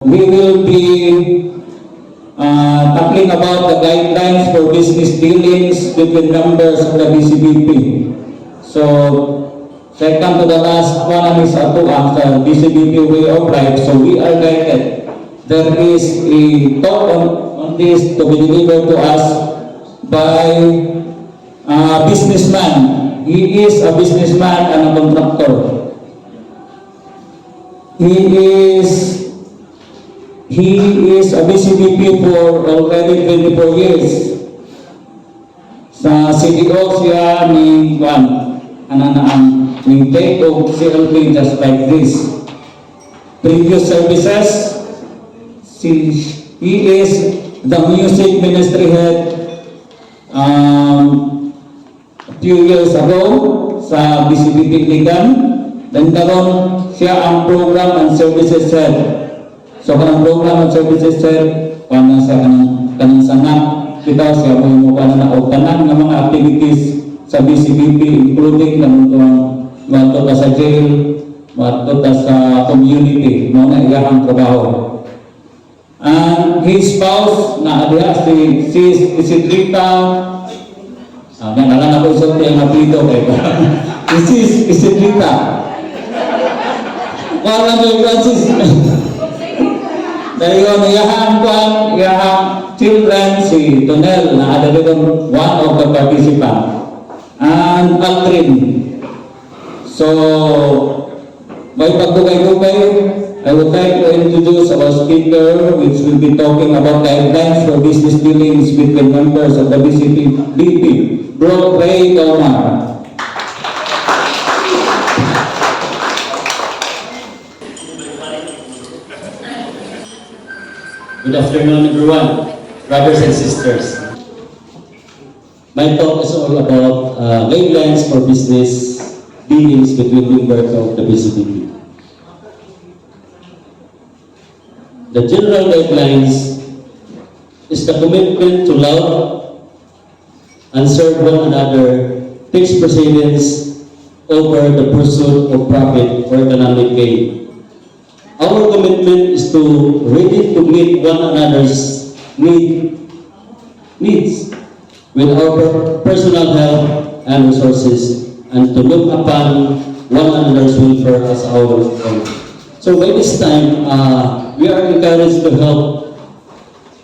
We will be talking about the guidelines for business dealings between members of the BCBP. So, second to the last one is ato ang sa BCBP way of life. So, we are guided. There is a talk on this to be delivered to us by a businessman. He is a businessman and a contractor. He is a BCBP for already 24 years. Sa CDO siya ni take of CLP just like this. Previous services, he is the music ministry head a few years ago sa BCBP Ligan. Then karon siya ang program and services head. So kanang program and services head, paano sa kanang sanap, kita siya mo na o kanang mga activities sa BCBP, including mato ta sa jail, mato ta sa community, mo na iyahang trabaho. And his spouse na adiha si Isidrita, nalang ako isulti ang apelido kay Mrs. Isidrita. Wala mo Francis. Dahil yun, iyahang children, si Tonel, na ada doon one of the participants, and Aldrin. So, may pagdugay-dugay, I would like to introduce our speaker, which will be talking about guidelines for business dealings between members of the BCBP, Bro Ray Tomar. Good afternoon, everyone, brothers and sisters. My talk is all about guidelines for business dealings between members of the BCBP. The general guidelines is the commitment to love and serve one another, takes precedence over the pursuit of profit or economic gain. Our commitment is to ready to meet one another's needs with our personal help and resources, and to look upon one another's welfare as our own. So by this time, we are encouraged to help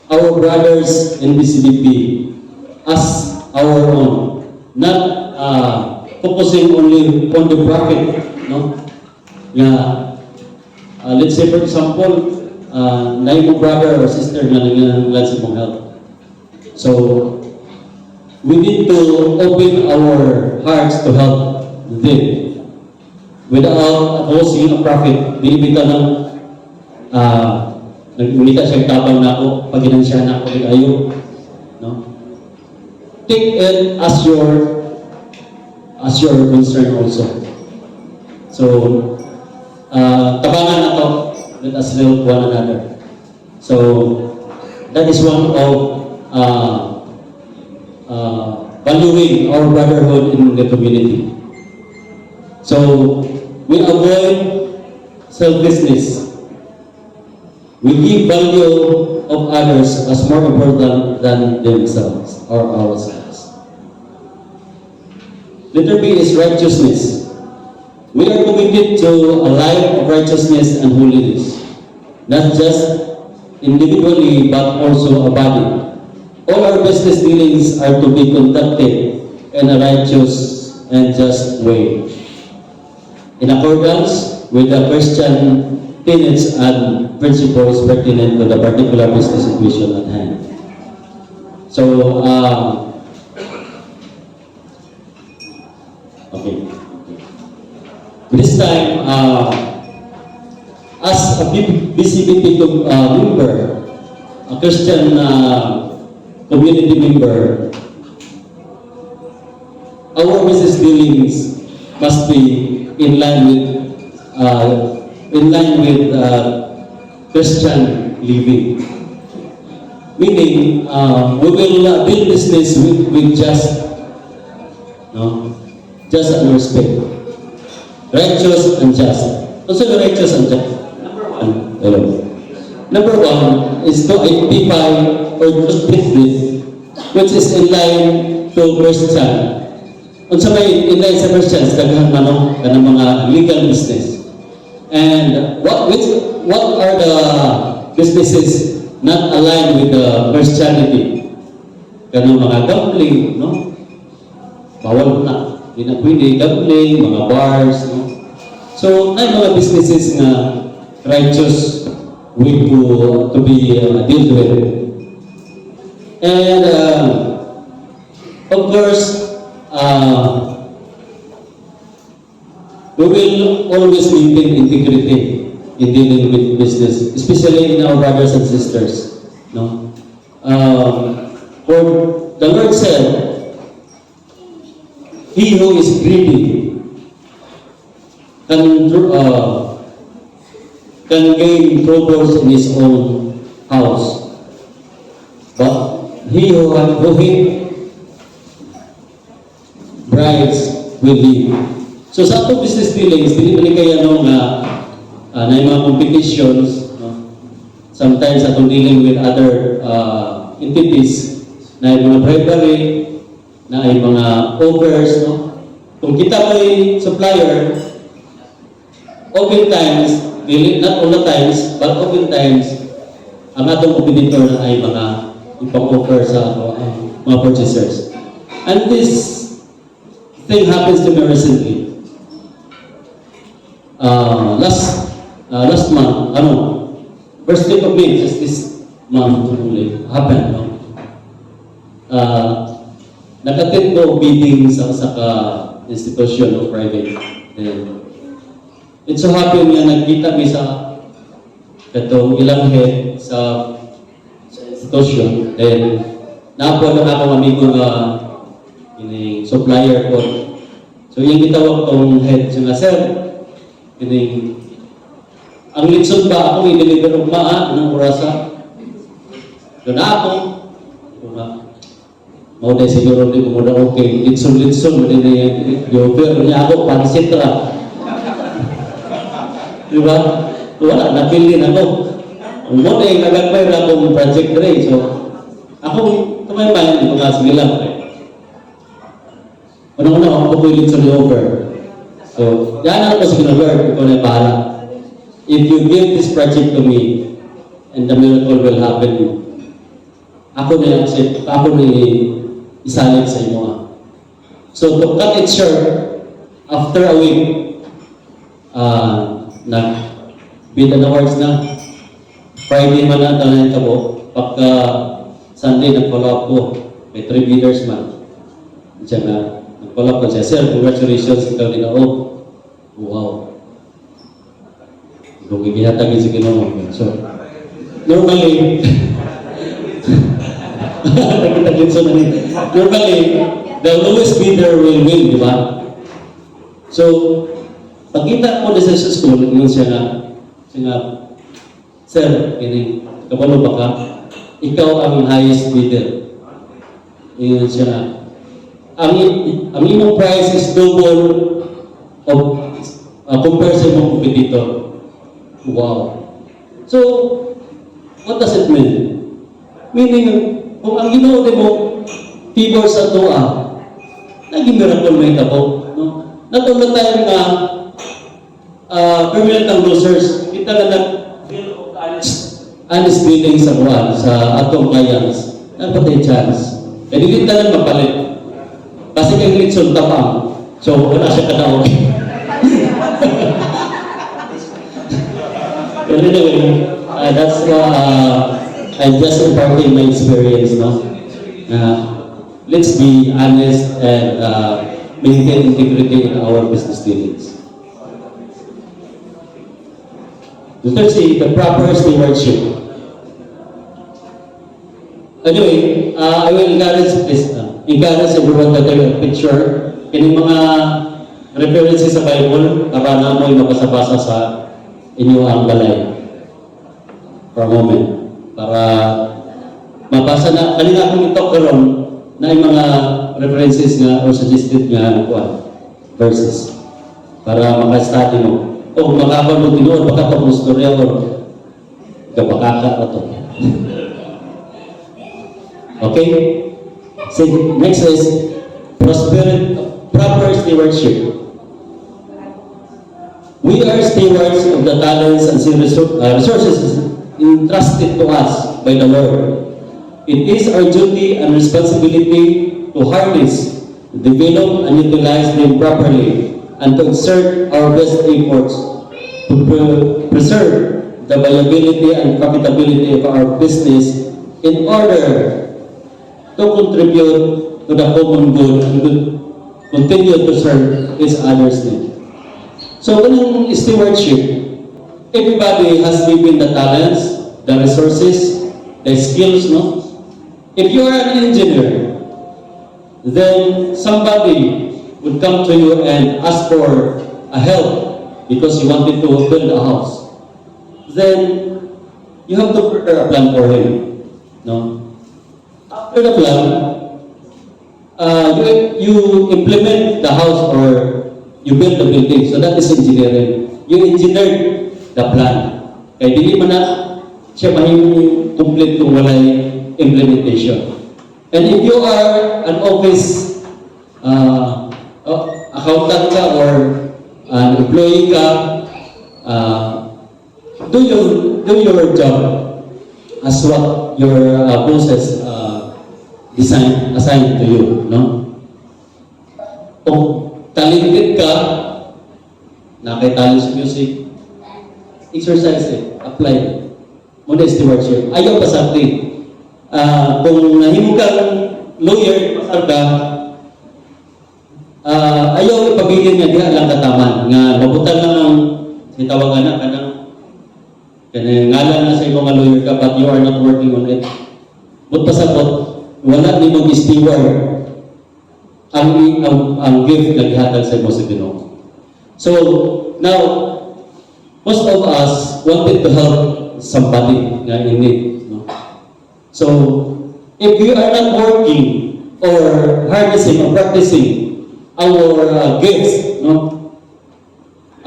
our brothers in BCBP as our own, not focusing only on the profit, no? Let's say for example, na yung brother or sister na nangyayanglan sa mong help. So, we need to open our hearts to help them without opposing a profit. Hindi ka nang nagmulita siya tabang na ako, paginansya na ako, ayo. No? Take it as your concern also. So, tabangan na to, let us help one another. So, that is one of valuing our brotherhood in the community. So, we avoid selfishness. We give value of others as more important than themselves or ourselves. Letter B is righteousness. We are committed to a life of righteousness and holiness, not just individually but also a body. All our business dealings are to be conducted in a righteous and just way, in accordance with the Christian tenets and principles pertinent to the particular business situation at hand. So, okay. This time, as a BCBP member, a Christian community member, our business dealings must be in line with Christian living. Meaning, we will build business with just and respect. Righteous and just. Also the righteous and just. Number one, hello. Number one is to identify or choose business which is in line to Christian. Unsa may in line sa Christians, daghan manong kanang mga legal business. And what are the businesses not aligned with the Christianity? Kanang mga gambling, no? Bawal na. Hindi na pwede gambling, mga bars, no? So, na mga businesses na righteous way to be dealt with. And of course, we will always maintain integrity in dealing with business, especially in our brothers and sisters. No, for the Lord said, "He who is greedy can gain troubles in his own house, but he who hates brides will leave." So sa atong business dealings, dili kaya na yung mga competitions, no? Sometimes atong dealing with other entities na yung mga bribery, na yung mga offers, no? Kung kita may supplier, oftentimes, not all the times, but oftentimes, ang atong competitor na ay mga ipang-offer sa mga purchasers. And this thing happens to me recently. Last month, first week of May, just this month only, happened, no? Nag-attend ko bidding sa institution o private. And it so happened nga nagkita mi sa katong ilang head sa institution. Then, naapo lang akong amigo nga ini supplier ko. So, yung gitawag tong head siya nga, "Sir, ini ang litson ba akong i-deliver og anong orasa?" Doon ako. Mau na siguro di ko muna okay. Litson, mali na i-offer niya ako, pansit ra. Diba? Wala, napili na ako. Mo na yung nagagpay na akong project rin. So, ako, kamay-mayan, mga sige lang. Unang-una, ako po yung litson i-offer. So, yan ako sa Lord, ikaw na bahala. If you give this project to me, and the miracle will happen, ako na isalit sa imo. So, to cut it short, after a week, nag-bid and awards na. Friday man na tanan kabo. Pagka Sunday, nag-follow up ko. May 3 bidders man. Diyan na, nag-follow up ko siya. "Sir, congratulations, ikaw din ako." Wow. Kung ibihatagin sa Ginoo. So, normally, normally, the lowest bidder will win, di ba? So, pagkita ko na sa school, yun siya nga, "Sir, kapano ba ka? Ikaw ang highest bidder." Yun siya nga. Ang imong price is double of compared sa imong competitor. Wow. So, what does it mean? Meaning, kung ang Ginoo mo favor sa tuwa, naging miracle may tabo, no? Not all the time na permanent ang losers, kita na honest dealing sa buwan, sa atong clients, napatay chance. Kaya hindi talang mapalit. Kasi kang litson tapang, so wala siya kadaog. But anyway, that's I'm just imparting my experience, no? Let's be honest and maintain integrity in our business dealings. The third, the proper stewardship. Anyway, I will encourage everyone to take a picture. Kining mga references sa Bible para na mo'y mabasa-basa sa inyo ang balay. For a moment. Para mabasa na, kanina akong ito karon na yung mga references nga or suggested nga verses. Para maka-study mo. O makakapag mo tinuod, baka itong storya or Kapakaka o to. Okay? So, next is proper stewardship. We are stewards of the talents and resources entrusted to us by the Lord. It is our duty and responsibility to harness, develop, and utilize them properly, and to exert our best efforts to preserve the viability and profitability of our business in order to contribute to the common good and to continue to serve its others' needs. So, in stewardship, everybody has given the talents, the resources, the skills, no? If you are an engineer, then somebody would come to you and ask for a help because you wanted to build a house. Then, you have to prepare a plan for him, no? After the plan, you implement the house or you build the building. So that is engineering. You engineered the plan. Kaya hindi mo na siya mahimong complete kung walay implementation. And if you are an office accountant ka or an employee ka, do your job as what your bosses assigned to you, no? Kung talented ka, nakitalo sa music, exercise it, apply it. Muna stewardship. Ayaw pa sa atin. Kung nahimo kang lawyer, pasal ka, ayaw ipabilin nga diha lang kataman. Nga mabutan lang ang sitawagan na kanang ngalan na sa mga lawyer ka, but you are not working on it. But pasabot, wala ni mag-steward ang gift na gihatag sa mga Ginoo. So, now, most of us wanted to help somebody na in need. No? So, if you are not working or harnessing or practicing our gifts, no?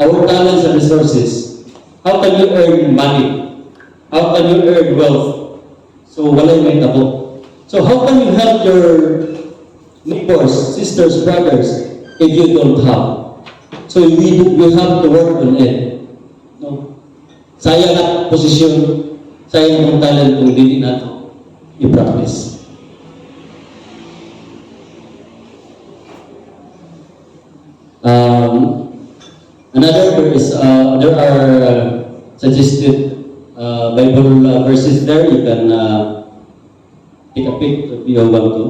Our talents and resources, how can you earn money? How can you earn wealth? So, walay may tabo. So, how can you help your neighbors, sisters, brothers, if you don't have? So we have to work on it. No? Sayang at posisyon, sayang ang talent kung hindi natin i-practice. Another is, there are suggested Bible verses there. You can take a pic if you want to.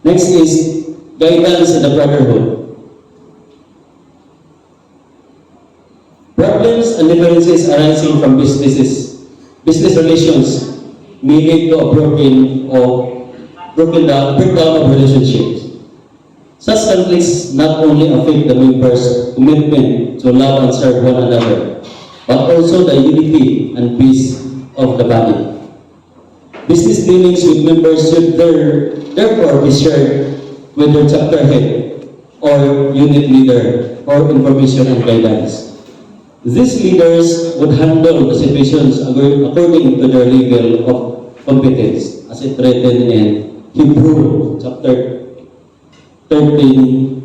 Next is guidance in the brotherhood. Problems and differences arising from business relations may lead to a breakdown of relationships. Such conflicts not only affect the members' commitment to love and serve one another, but also the unity and peace of the body. Business dealings with members should therefore be shared with their chapter head or unit leader or information and guidance. These leaders would handle the situations according to their level of competence, as it written in Hebrew chapter 13,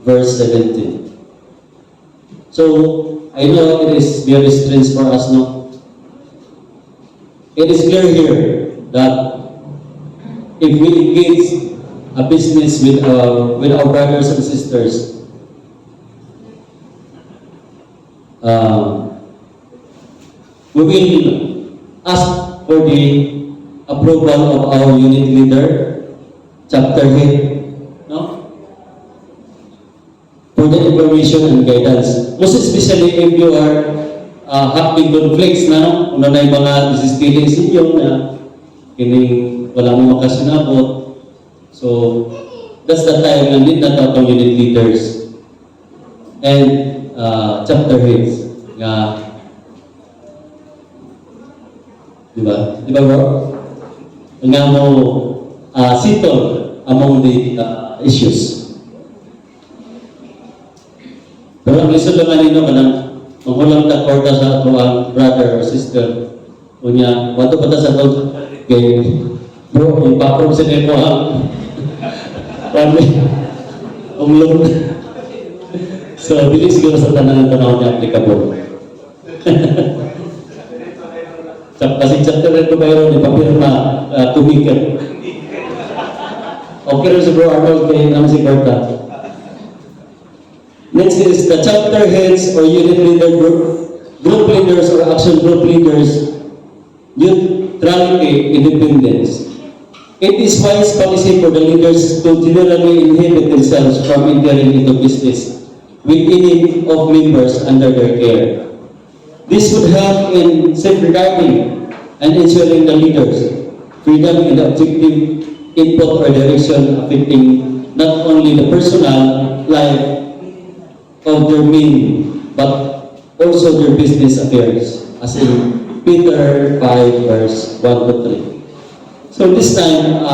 verse 17. So, I know it is very strange for us, no? It is clear here that if we engage a business with our brothers and sisters, we will ask for the approval of our unit leader, chapter head, no? For the information and guidance. Most especially if you are having conflicts na, kung na yung mga business dealings ninyo na kining wala mo makasinabot. So, that's the time na need na ito unit leaders and chapter heads nga, di ba? Di ba, bro? Nga mo settle among the issues. Pero ang lisod lang nino ka ng manghulang takor ka sa ato ang brother or sister Unya, wato pa ta sa tog kay bro, ipa-approve sa nimo ha. Kami umlong. So, dili siguro sa tanan tanaw niya applicable. Kasi chapter rin ko bayo ni papirma tumikan. Okay rin si Bro Arnold kay naman si Berta. Next is the chapter heads or unit leader group leaders or action group leaders neutrality, independence. It is wise policy for the leaders to generally inhibit themselves from entering into business with any of members under their care. This would help in safeguarding and ensuring the leaders freedom in the objective input or direction affecting not only the personal life of their main but also their business affairs, as in Peter 5 verse 1 to 3. So this time,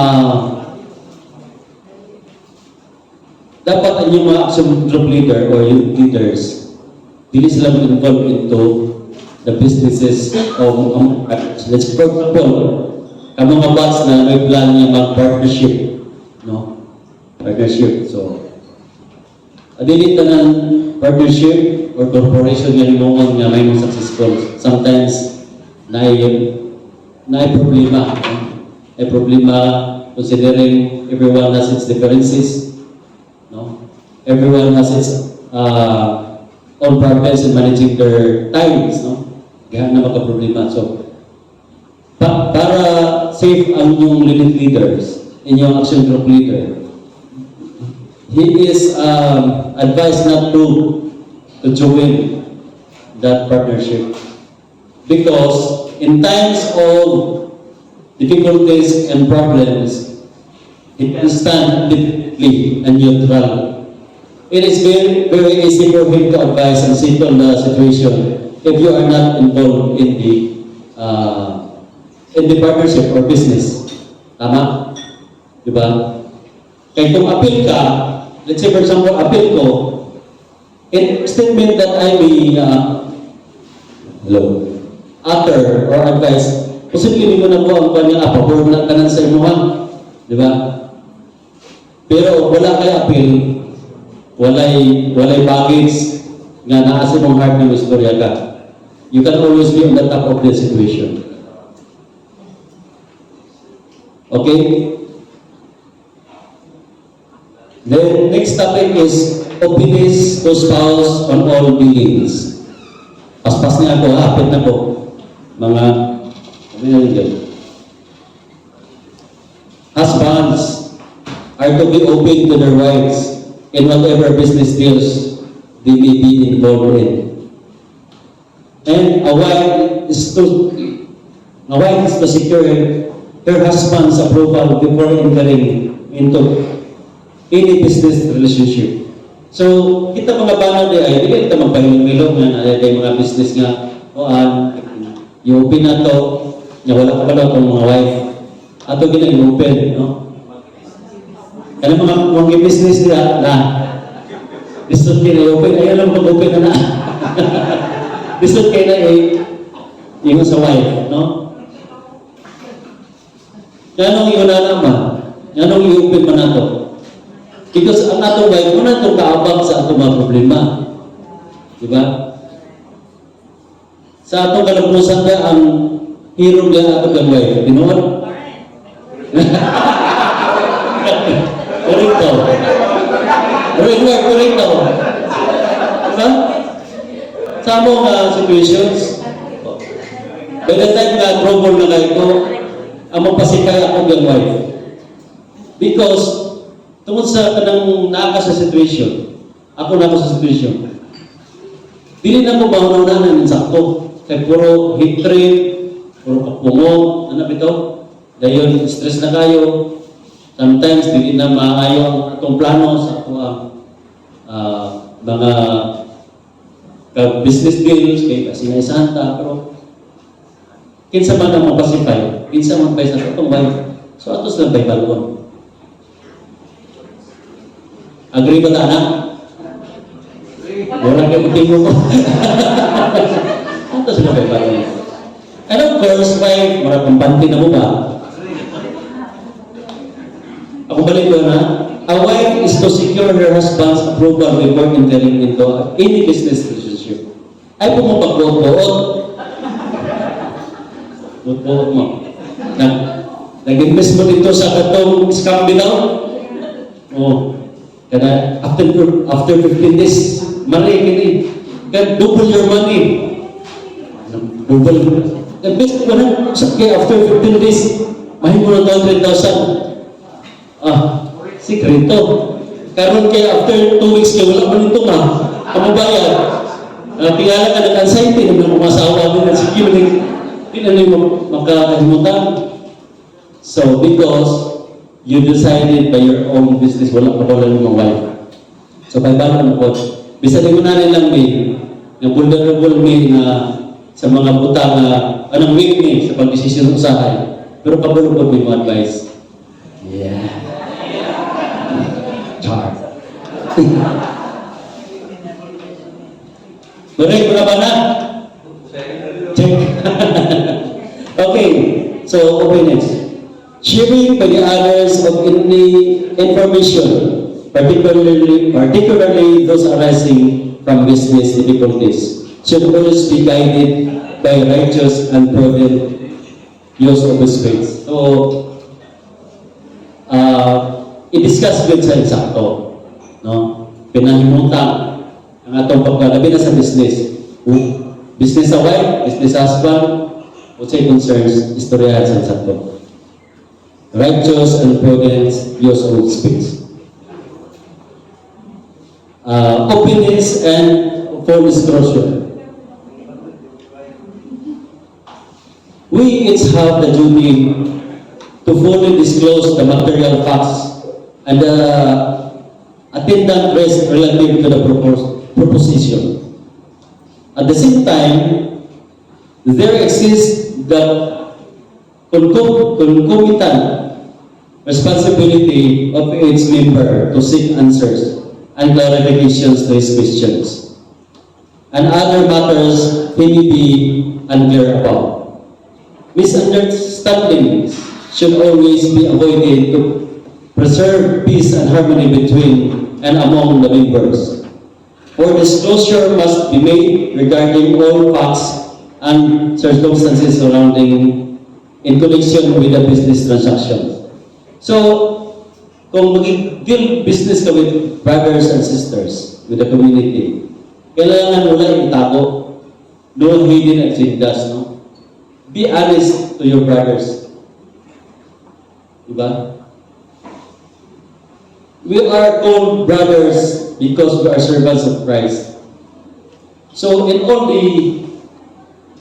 dapat ang yung mga action group leader or youth leaders, dili sila involved into the businesses of let's for example, ang mga bots na may plan niya mag-partnership, no? Partnership. So, dili tanan partnership or corporation nga himuon nga may successful. Sometimes na problema. Ay problema considering everyone has its differences, no? Everyone has its own problems in managing their times, no? Kaya na magka-problema. So, para safe ang inyong unit leaders, inyong action group leader, he is advised not to join that partnership. Because in times of difficulties and problems, it can stand independently and neutral. It is very, very easy for him to advise and settle the situation if you are not involved in the partnership or business. Tama? Diba? Kaya kung appeal ka, let's say for example, appeal ko, it statement that I may utter or advise, posibleng mo na po ang kanyang pabor na kanan sa imuha. Di ba? Pero wala kay appeal, walay baggage nga naa sa mong heart ng istorya ka. You can always be on the top of the situation. Okay? The next topic is obedience to spouse on all dealings. Paspas niya ako, hapit na po. Mga, sabi na rin husbands are to be obeyed to their wives in whatever business deals they may be involved in. And a wife is to secure her husband's approval before entering into any business relationship. So, kita mga banal di ay, hindi kita magpahilong-milong na ay mga business nga, i-open na to, na wala ka pala itong mga wife. Ato i-open, no? Kaya mga business nila na, gusto kayo na i-open, ayaw lang mag-open na na. Gusto kayo na yung sa wife, no? Yanong yun na naman, yanong i-open man na to. Because ang atong wife, muna itong kaabang sa atong mga problema. Diba? Sa atong kalapusan ka, ang hero niya atong kang wife. Tinuod? Correcto. Correcto. Diba? Sa among situations, by the time na trouble na kayo ko, ang mapasikay ako kang wife. Because, tungkol sa kanang naaka sa situation, ako na ako sa situation, dili na ko mahunanan ng sakto. Kaya puro hatred, puro kapungo, ano ito? Dayon, stress na kayo. Sometimes, dili na maayo ang atong plano sa mga business deals, kay kasinay santa, pero kinsa man ang mapasipay, kinsa man pa sa atong wife. So, atos lang pa'y balon. Agree ba ta, anak? Wala kayo matingo ko. Ito sila ba? And of doctor's wife, marang kampante na mo ba? Ako balik ko na, a wife is to secure her husband's approval before entering into any business relationship. Ay pumapagbuot-buot. Buot-buot mo. Nag-invest mo dito sa katong scam bitaw? Oh. Kada after 15 days, mali kini. Can double your money. Double. Invest mo na. Kaya after 15 days, mahimo na 100,000. Sikreto. Karon kaya after 2 weeks kaya wala pa nito ma. Kamubayan. Tingala ka nag-anxiety naman mga masawa mo na sige hindi na mo makakalimutan. So because you decided by your own business, wala pa wala ng wife. So kaya ba mo po? Bisa di mo na nilang may na vulnerable may na sa mga butang na anong weak may sa pag-desisyon ng usahay. Pero kabalo po may mga advice. Yeah. Char. Correct mo na ba na? Check. Okay. So, open next. Sharing by the others of any information, particularly those arising from business difficulties, should always be guided by righteous and prudent use of the space. So, i-discuss with sa eksakto. No? Pinahimutang ang atong pagkalabi na sa business. Business sa wife, business husband, o say concerns, istoryahan sa eksakto. Righteous and prudent use of space. Openness and full disclosure. We each have the duty to fully disclose the material facts and the attendant risk relative to the proposition. At the same time, there exists the concomitant responsibility of each member to seek answers and clarifications to his questions, and other matters he may be unclear about. Misunderstandings should always be avoided to preserve peace and harmony between and among the members. For disclosure must be made regarding all facts and circumstances surrounding in connection with the business transaction. So, kung mag-deal business ka with brothers and sisters, with the community, kailangan wala itago. No hidden agendas, no? Be honest to your brothers. Diba? We are called brothers because we are servants of Christ. So, in all the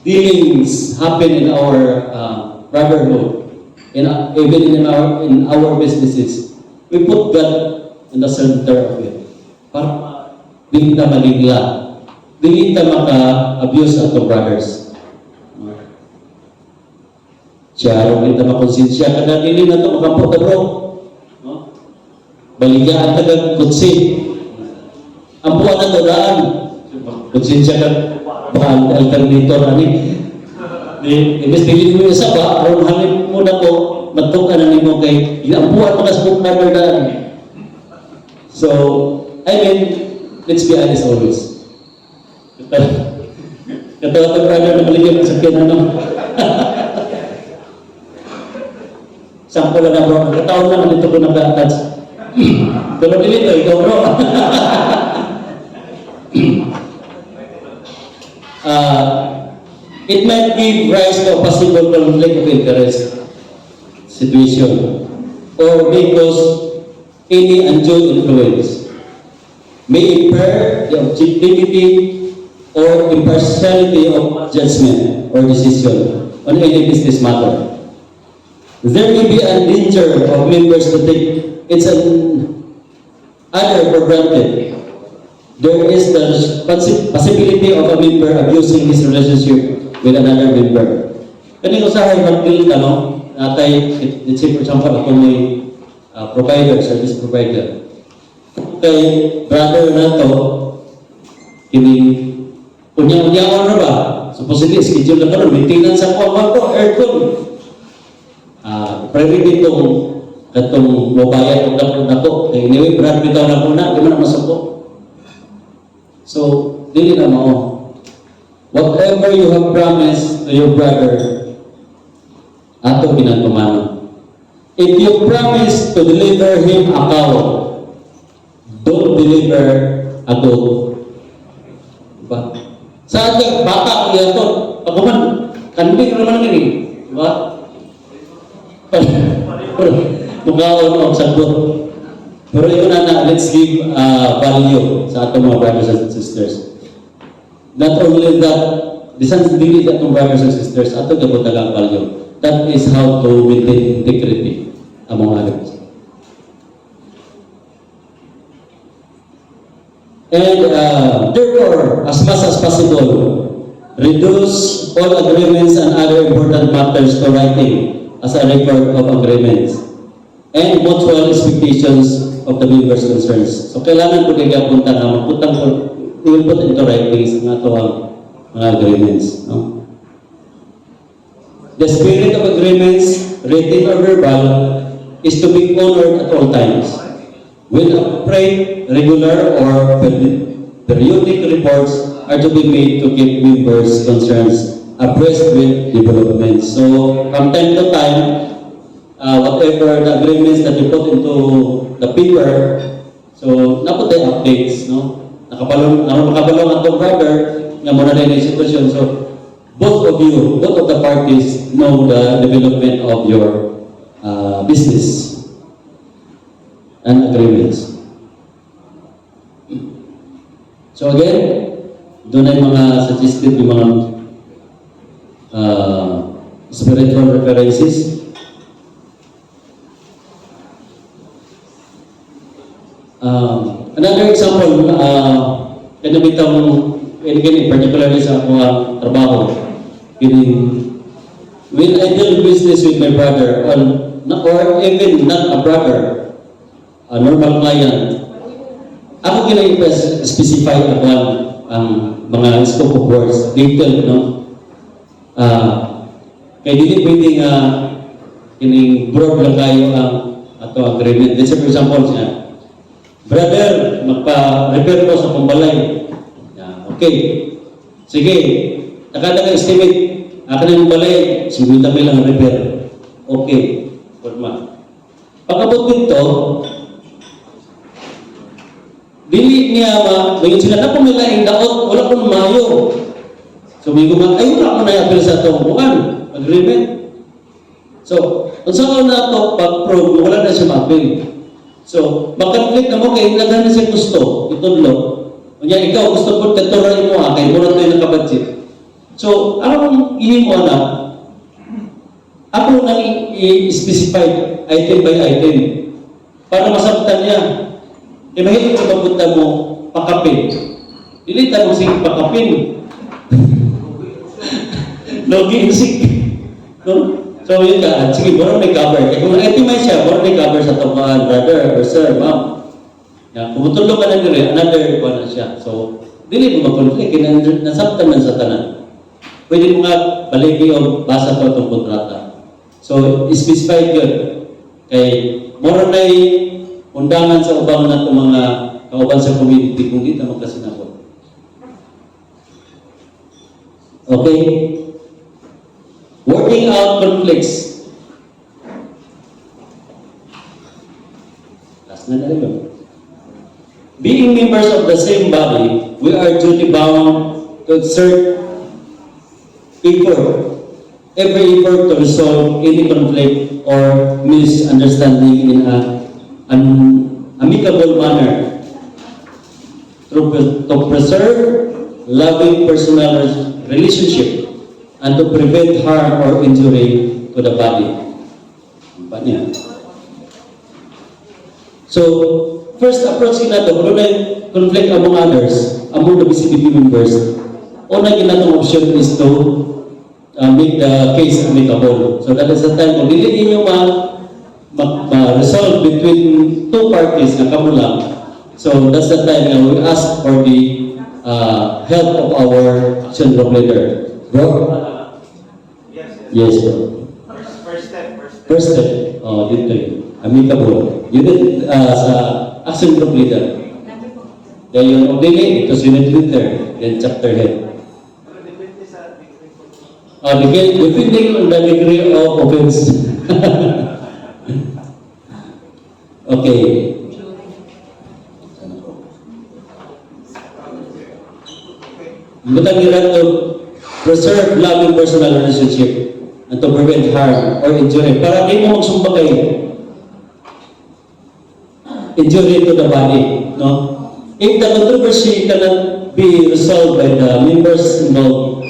dealings happen in our brotherhood, even in our businesses, we put God in the center of it. Para di kita maligla, di kita maka-abuse ato brothers. Siya, rin kita makonsensya, kada dili na ito makampot na bro. Baligyan taga kutsi. Ang buwan na dodaan. Konsensya ka, bahal alternator ani. Imbes pilih mo isa ba, aron halip mo na ko, matukan na nimo kay iampuan mo kas book number daan. So, I mean, let's be honest always. Katawa ito brother na maligyan sa akin, ano? Sample na bro, kataon na nito ko nag-attach. Pero dito, ikaw bro. It might give rise to a possible conflict of interest situation or may cause any undue influence, may impair the objectivity or impartiality of judgment or decision on any business matter. There may be a danger of members to take its other for granted. There is the possibility of a member abusing his relationship with another member. Kani usahay mag-deal ka, no? Natay, let's say for example, ako may provider, service provider. Okay, brother na to, kunya-unyaon na ba? So, supposedly schedule na karon maintenance sa kuwan ko aircon. Private itong katong mobayad og dako kay anyway brand bitaw na ko na di man na masuko. So dili na mao. Whatever you have promised to your brother, ato ginagpamana. If you promise to deliver him a cow, don't deliver a goat. Diba? Sa ating bata ko ito, pagkuman, kanbing naman gini. Diba? Mukaon o sagot. Pero yun na, let's give value sa atong mga brothers and sisters. Not only that, bisan dili atong brothers and sisters, atong gabutagang value. That is how to maintain integrity among others. And therefore, as much as possible, reduce all agreements and other important matters to writing as a record of agreements and mutual expectations of the members' concerns. So kailangan po kayo punta na magputang po, we will put into writing sa nga mga agreements. No? The spirit of agreements, written or verbal, is to be honored at all times. When appropriate, regular or periodic reports are to be made to keep members' concerns abreast with developments. So, from time to time, whatever the agreements that you put into the paper, so naput tayo updates, no? Nakabalong ang brother, nga muna na yung situation. So, both of you, both of the parties know the development of your business and agreements. So again, doon ay mga suggested yung mga spiritual references. Another example, kanabitang particularly sa akong trabaho, when I do business with my brother, or even not a brother, a normal client, ako specify ako ang mga scope of works, detailed, no? Kaya hindi pwedeng broad lang kayo ang ato agreement. Let's say for example, brother, magpa-repair ko sa pambalay. Okay. Sige, nakadaga estimate, akin na yung balay, 50 mil ang repair. Okay. Forma. Pagkabot dito, dili niya ngayon sila na pumilaing daot, wala kong mayo. So may gumang, ay wala ko na i-appeal sa itong bukan, agreement. So, kung saan na ito, pag-prove, wala na siya ma-appeal. So, mag-conflict na mo, kaya naghan na siya gusto, itudlo. Kanya ikaw, gusto ko taturay mo kaya muna tayo nakabudget. So, anong ihin mo na? Ako nang i-specify item by item para masabtan niya. Kaya mahilig ka mapunta mo pakapin. Ilitan mo sige pakapin. Logistic. No? So yun ka, sige, borong may cover. Kaya kung itemize siya, borong may cover sa tomaan, brother or sir, ma'am. Kumutulong ka na nila, another one na siya. So, dili mo mag-conflict, nasabtan man sa tanan. Pwede mo nga baligi o basa ko itong kontrata. So, specified yun. Kay, moro na undangan sa ubang na itong mga kauban sa community kung dito magkasinabot. Okay? Working out conflicts. Last na rin. Being members of the same body, we are duty-bound to exert every effort to resolve any conflict or misunderstanding in an amicable manner to preserve loving personal relationship and to prevent harm or injury to the body. So, first approach na ito, kung may conflict among others, among the BCBP members, una ginatong option is to make the case amicable. So that is the time, kung hindi ninyo ma-resolve between two parties na kamo lang, so that's the time na we ask for the help of our action group leader. Bro? Yes, bro. First step. Oh, dito yun. Amicable. Unit sa action group leader. Then yun, obligate because unit leader. Then chapter head. Depending on the degree of offense. Okay. But nila to preserve loving personal relationship and to prevent harm or injury. Para di mo magsumba kay injury to the body. No? If the controversy cannot be resolved by the members involved,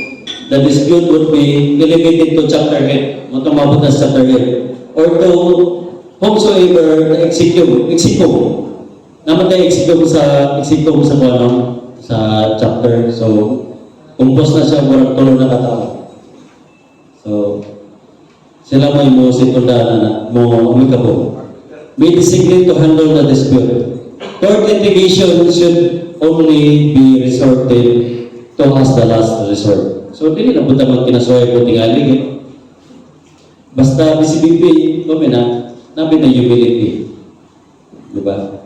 the dispute would be delegated to chapter head, matumabot na sa chapter head, or to whomsoever the executive. Naman tayo executive sa sa chapter. So, kumpos na siya, walang tulong na katao. So, sila may mo situnda na mo amicable. Be designate to handle the dispute. Court litigation should only be resorted to as the last resort. So, dili na punta magkinasuhay po tingali. Basta BCBP, kami na humility. Diba?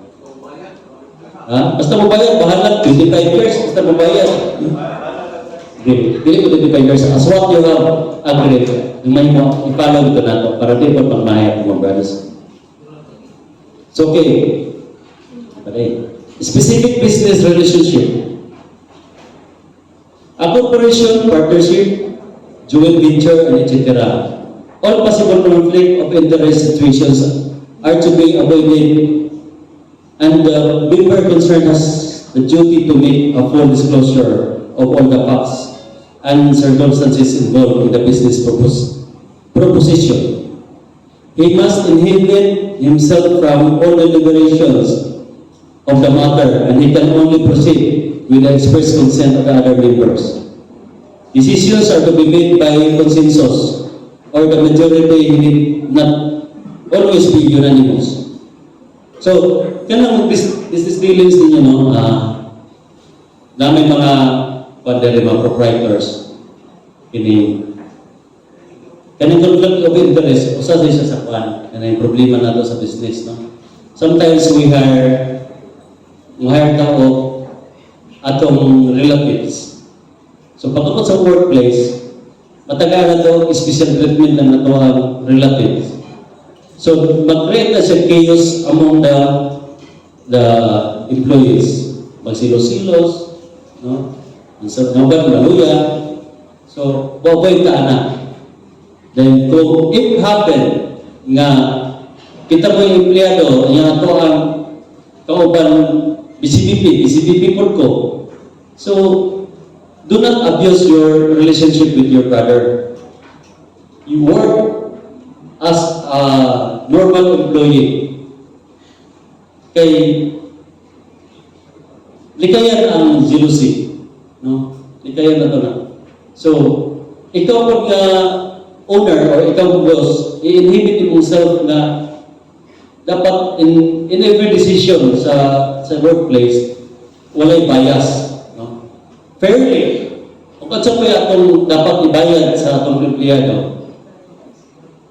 Ha? Basta mabayad, bahala, 25 years, basta mabayad. Dili ko 25 years. As what you have agreed, may mo, ipalaw ito na ito para di po pagmahayag mga brothers. It's okay. Specific business relationship. A corporation, partnership, joint venture, and etc. All possible conflict of interest situations are to be avoided, and the member concerned has the duty to make a full disclosure of all the facts and circumstances involved in the business proposition. He must inhibit himself from all deliberations of the matter, and he can only proceed with the express consent of the other members. Decisions are to be made by consensus, or the majority need not always be unanimous. So, kanang business dealings ninyo, no? Na may mga proprietors, kanang conflict of interest, usa siya sa kwan, kanang problema nato sa business, no? Sometimes we hire tao atong relatives. So pagkakot sa workplace, matagal na to special treatment ng nato ang relatives. So mag-create na siya chaos among the employees. Magsilos-silos, no? Ang sabagan, maluya. So, avoid ka na. Then, kung if happen nga kita mo yung empleyado, niya ito ang kauban BCBP po ko. So, do not abuse your relationship with your brother. You work as a normal employee. Kay likayan ang jealousy, no? Likayan na to na. So, ikaw pag owner or ikaw boss, i-inhibit yourself na dapat in every decision sa workplace, walay bias, no? Fairly. Kung katsa pa atong dapat ibayad sa atong empleyado,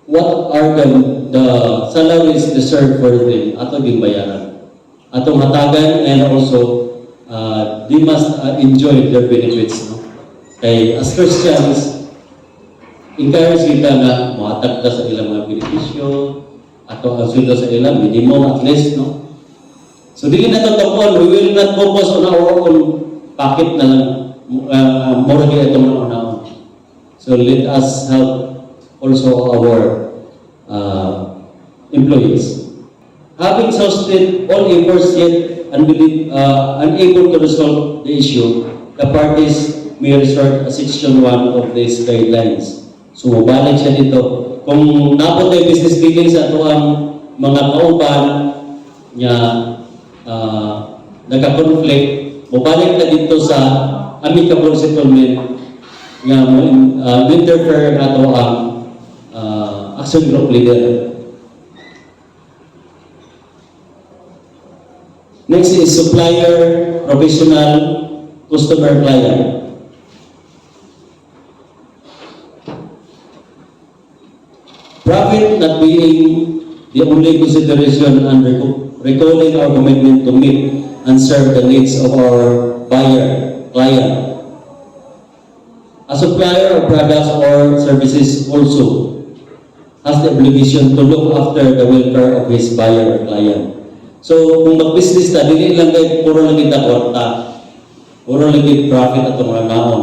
what are the salaries deserved for them atong bayaran, atong hatagan, and also they must enjoy their benefits, no? Kay as Christians, encourage kita na mahatag ka sa ilang mga benepisyo ato ang sweldo sa ilang minimum at least, no? So dili na totoo, we will not focus on our own pocket na lang, more kaya itong naunahon. So let us help also our employees. Having exhausted all efforts yet unable to resolve the issue, the parties may resort to Section 1 of these guidelines. So, mabalik siya dito. Kung napot ay business dealings sa ito ang mga kauban niya nagka-conflict, mabalik na dito sa amicable settlement nga interfere na ito ang action group leader. Next is supplier, professional, customer, client. Profit not being the only consideration and recalling our commitment to meet and serve the needs of our client. A supplier of products or services also has the obligation to look after the welfare of his buyer or client. So, kung mag-business na, dili lang kayo puro lang kita kwarta, puro lang kita profit at mga naon.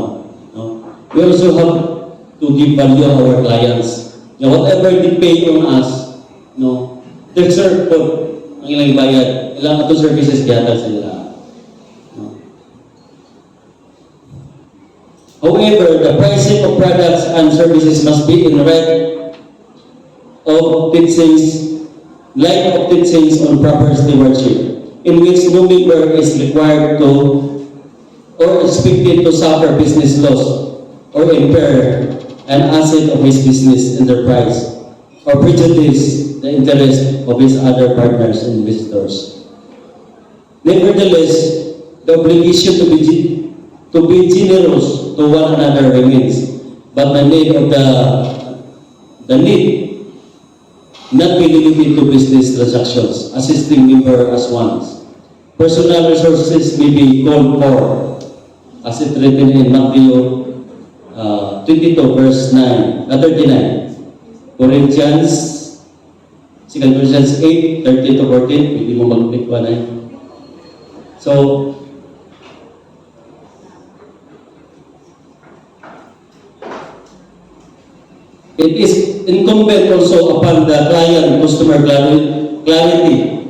No? We also have to give value to our clients. Now, whatever they pay on us, no, they serve po ang ilang bayad. Ilang ato services gata sila. No? However, the pricing of products and services must be in light of teachings on proper stewardship, in which no member is required to or expected to suffer business loss or impair an asset of his business enterprise or prejudice the interest of his other partners and visitors. Nevertheless, the obligation to be generous to one another remains, but the need not be limited to business transactions, assisting member as ones. Personal resources may be called for, as it written in Matthew 22 verse 39. Corinthians 2 Corinthians 8, 30 to 14, pwede mo mag-click pa na yun. So, it is incumbent also upon the client customer clarity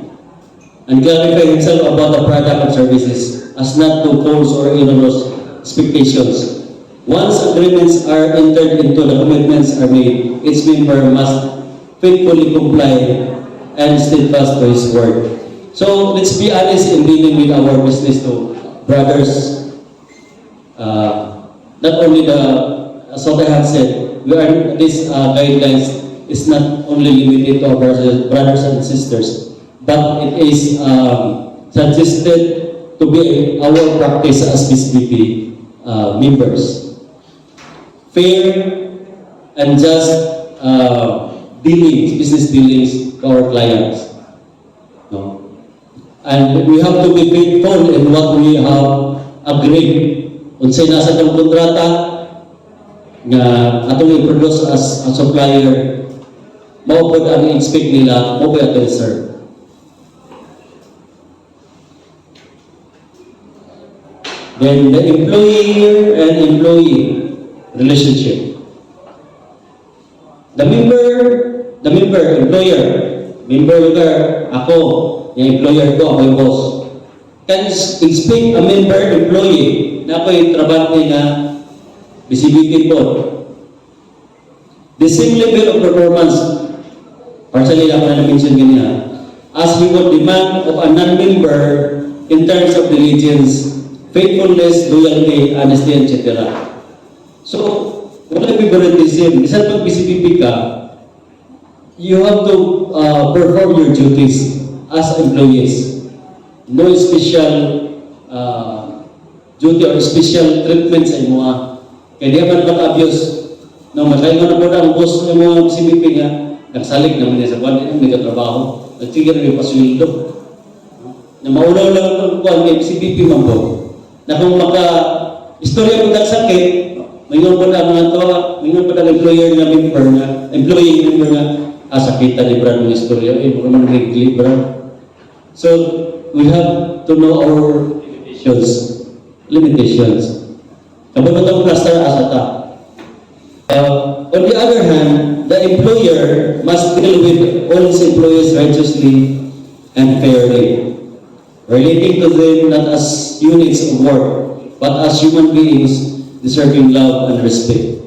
and clarify himself about the product and services as not to false or erroneous expectations. Once agreements are entered into, the commitments are made, each member must faithfully comply and steadfast to his word. So let's be honest in dealing with our business to brothers. Not only as what I have said, this guidelines is not only limited to our brothers and sisters, but it is suggested to be our practice as BCBP members. Fair and just business dealings to our clients. No? And we have to be faithful in what we have agreed. Unsay nasa ng kontrata nga atong i-produce as a supplier, mao pod ang expect nila, mao ba ato serve. Then the employer and employee relationship. The member ako, yung employer ko, ako yung boss. Can expect a member employee na ako'y trabante na BCBP po. The same level of performance, partially lang na na-mention ganyan, as he would demand of a non-member in terms of diligence, faithfulness, loyalty, honesty, etc. So, wala favoritism. Bisan pag BCBP ka, you have to perform your duties as employees. No special duty or special treatment sa imo. Kaya di man mag-abuse. No, masay mo na po ang boss ng mga BCBP nga, nagsalig naman niya sa kwan, may katrabaho, nagtigil na yung paswildo. Na maulaw lang ang kwan, may BCBP man po. Na kung istorya mo nagsakit, mayroon po na mga tawa, mayroon po na employee member nga, sakitan ni Brad ng istorya, mura man nag-clip Brad. So, we have to know our limitations. Kabunot ang plaster asata. On the other hand, the employer must deal with all his employees righteously and fairly, relating to them not as units of work, but as human beings deserving love and respect.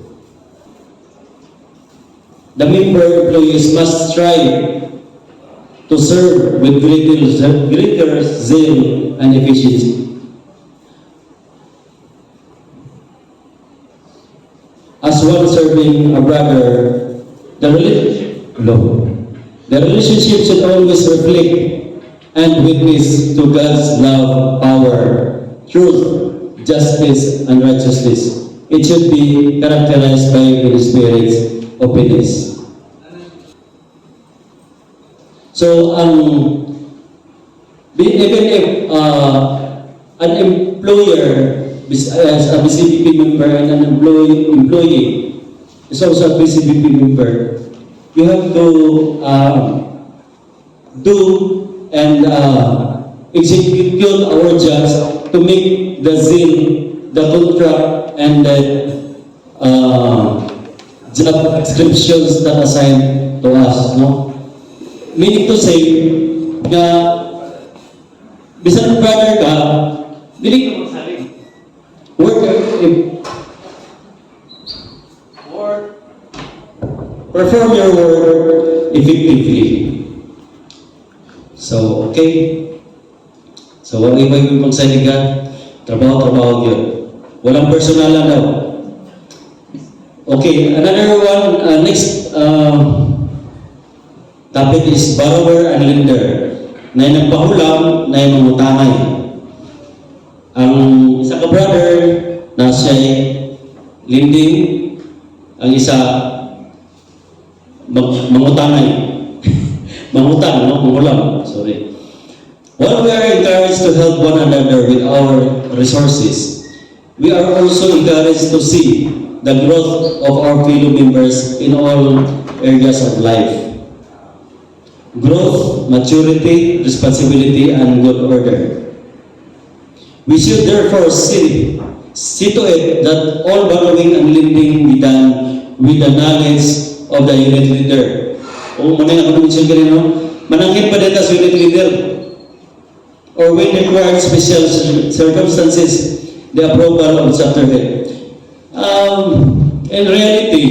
The member employees must strive to serve with greater zeal and efficiency. As one serving a brother, the relationship should always reflect and witness to God's love, power, truth, justice, and righteousness. It should be characterized by the Spirit's openness. So, even if an employer as a BCBP member and an employee is also a BCBP member, we have to do and execute our jobs to make the zeal, the contract, and the job descriptions that assigned to us, no? Meaning to say, na bisan brother ka, dili ka magsaling. Perform your work effectively. So, okay. So, wala yung magsaling ka, trabaho yun. Walang personalan daw. Okay, another one, next topic is borrower and lender. Na nagpahulam, na mamutangay. Ang isa ka brother na siya'y lending, ang isa mangutangay. Mangutang, no? Mangulam, sorry. While we are encouraged to help one another with our resources, we are also encouraged to see the growth of our fellow members in all areas of life. Growth, maturity, responsibility, and good order. We should therefore see to it that all borrowing and lending be done with the knowledge of the unit leader. O manay ako namin siya ganyan, no? Manangkin pa dito sa unit leader. Or when required special circumstances, the approval of chapter head. In reality,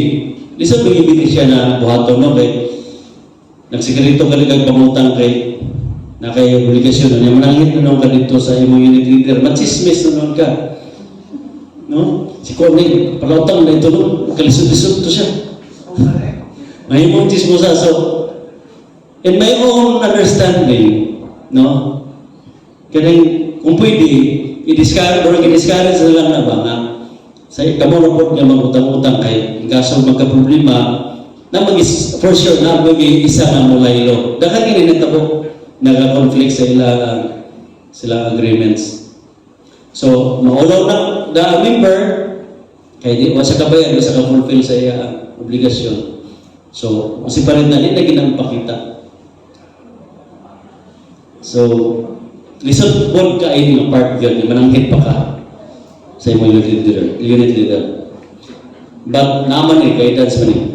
listen bigibigin siya na buhaton, no? Kay nagsikarito ka ligag pangutang kay na kay obligasyon na manangit na nung ka dito sa imong unit leader. Machismis na nung ka. No? Si Cornel, palautang na ito, no? Kalisod-lisod to siya. May mong chismosa. So, in my own understanding, no? Kaya kung pwede, i-discourage na lang na ba nga sa kamonopot niya mag-utang-utang kay kaso magka-problema na for sure na mag-iisa na mulaylo. Dakan kininita ko nag-conflict sila agreements. So, maulaw na the member kaya di wasa kabayan, wasa ka-fulfill sa iya obligasyon. So, masipalit na din na ginampakita. So, listen bold ka ay ng part yun, mananghit pa ka sa imong unit leader. But naman guidance man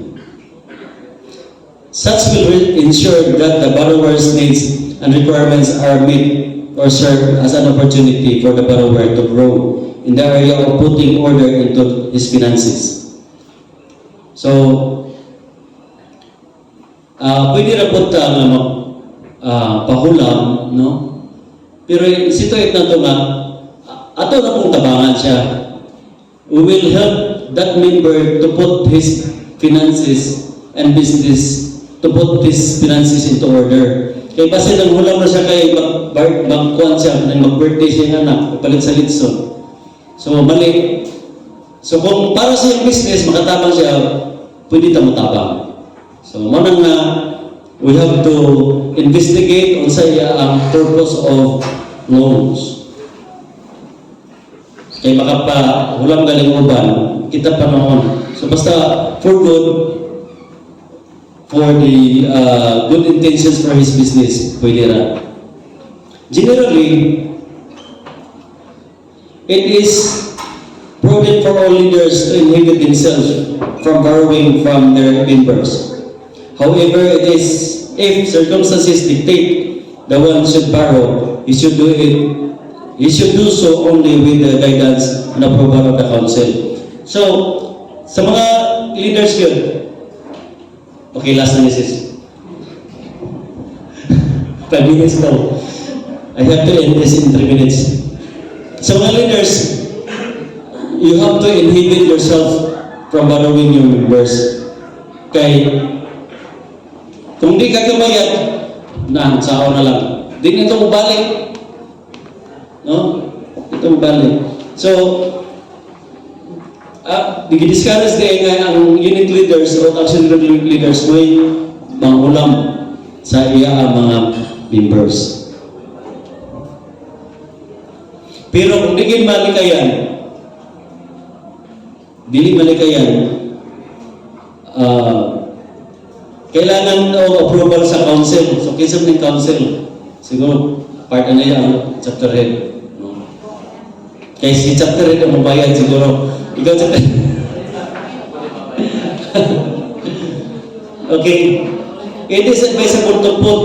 Such will ensure that the borrower's needs and requirements are met or serve as an opportunity for the borrower to grow in the area of putting order into his finances. So, pwede na po pahulam, no? Pero situate na ito nga, ato na pong tabangan siya. We will help that member to put his finances and business, to put his finances into order. Kaya kasi nang hulam na siya kay magkuhan siya, mag-birthday siya anak, palit sa litson. So, mali. So, kung para sa yung business, makatabang siya, pwede tamutabang. So, manang na, we have to investigate on sa ang purpose of loans. Kaya makapa hulam galing uban, kita pa noon. So basta for good, for the good intentions for his business, pwede na. Generally, it is prudent for all leaders to inhibit themselves from borrowing from their members. However, it is if circumstances dictate the one should borrow, he should do it. He should do so only with the guidance and approval of the council. So, sa mga leaders yun, okay, last na sis. 5 minutes now. I have to end this in 3 minutes. Sa mga leaders, you have to inhibit yourself from borrowing your members. Kay kung di ka kumayad, sao na lang. Di nito mabalik. No? Ito mabalik. So, discuss din nga ang unit leaders o auxiliary leaders may mangulam. sa iya ang mga members. Pero kung dili malikayan, kailangan o approval sa council. So, kisap ng council, siguro, part na yan, chapter head. No? Kaya si chapter head ang mabayad siguro. Ikaw, chapter head. Okay. It is advisable to put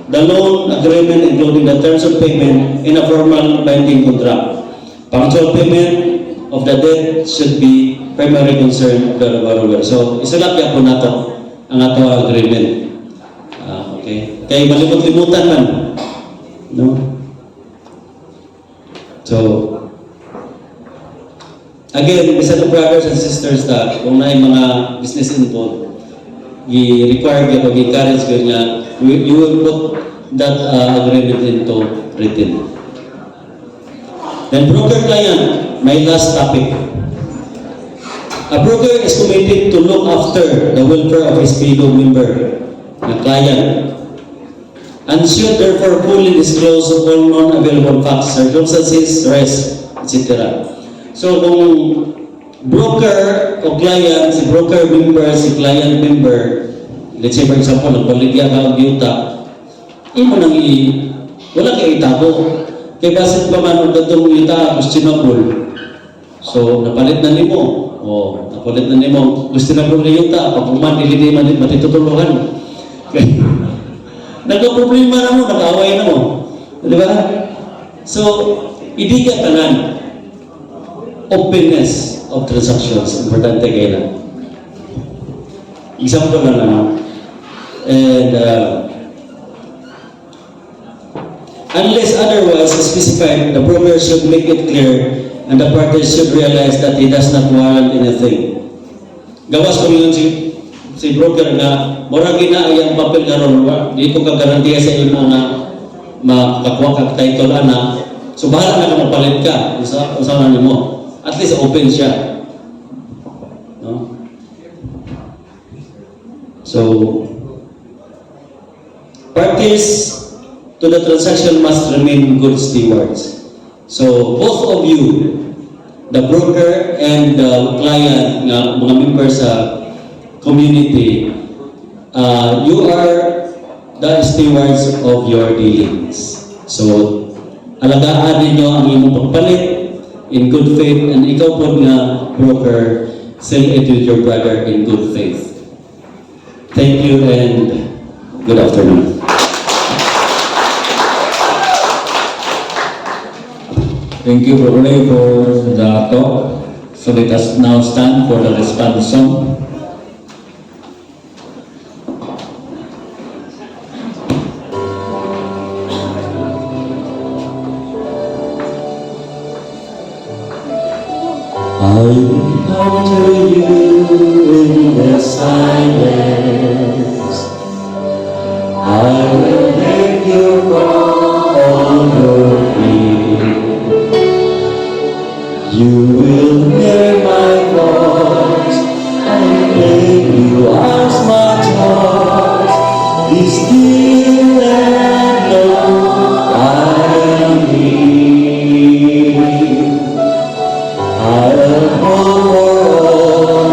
the loan agreement, including the terms of payment, in a formal binding contract. Punctual payment of the debt should be primary concern of the borrower. So, isulat niya po nato ang ato agreement. Okay. Kaya malimot-limutan man. No? So, again, isa to brothers and sisters ta, kung na mga business involved, i-require ka o i-encourage ka niya, you will put that agreement into written. Then broker-client, my last topic. A broker is committed to look after the welfare of his fellow member, the client, and should therefore fully disclose all non-available facts, circumstances, risk, etc. So kung broker o client, si broker member, si client member, let's say for example, nagpaligya ka ang yuta, wala kayo itago. Kaya basit pa man ang datong yuta, questionable. So, napalit na nimo. Napalit na nimo. Questionable na yuta, pag uman, hindi man matitutulungan. Nagka-problema na mo, nag-away na mo. Di ba? So, hindi ka tanan. Openness of transactions, importante kayo na. Example na naman. And unless otherwise specified, the broker should make it clear and the parties should realize that he does not warrant anything. Gawas ko yun si broker nga, mura ginaayang papel karon, di ko kagarantiya sa imo na makakuha kag title ana. So bahala na mapalit ka, usawa na mo. At least open siya. No? So, parties to the transaction must remain good stewards. So, both of you, the broker and the client, mga members sa community, you are the stewards of your dealings. So, alagaan ninyo ang inyong pagpalit in good faith, and ikaw po nga broker, sell it with your brother in good faith. Thank you and good afternoon. Thank you, Brother Ray, for the talk. So let us now stand for the response song. I will come to you in the silence. I will make you call on your feet. You will hear my voice and make you as much heart. Be still and know I am here. I will hold for all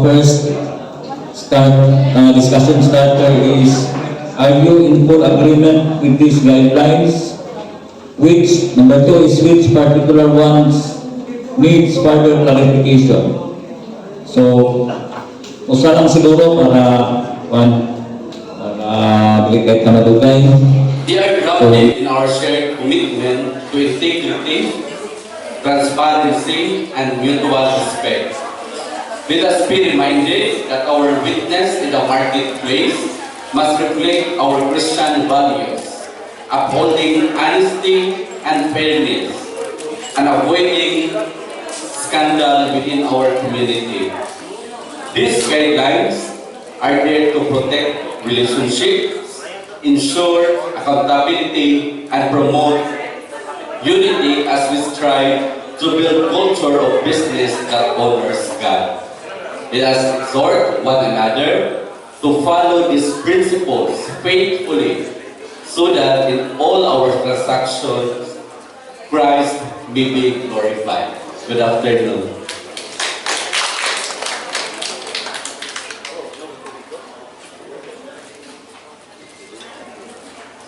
first discussion starter is, are you in full agreement with these guidelines? Which, number two is, which particular ones needs further clarification? So, usa lang siguro para balik ka madugay. They are grounded in our shared commitment to integrity, transparency, and mutual respect. Let us be reminded that our witness in the marketplace must reflect our Christian values, upholding honesty and fairness, and avoiding scandal within our community. These guidelines are there to protect relationships, ensure accountability, and promote unity as we strive to build culture of business that honors God. Let us exhort one another to follow these principles faithfully so that in all our transactions, Christ may be glorified. Good afternoon.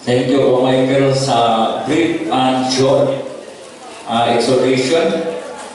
Thank you, Michael, sa brief and short exhortation.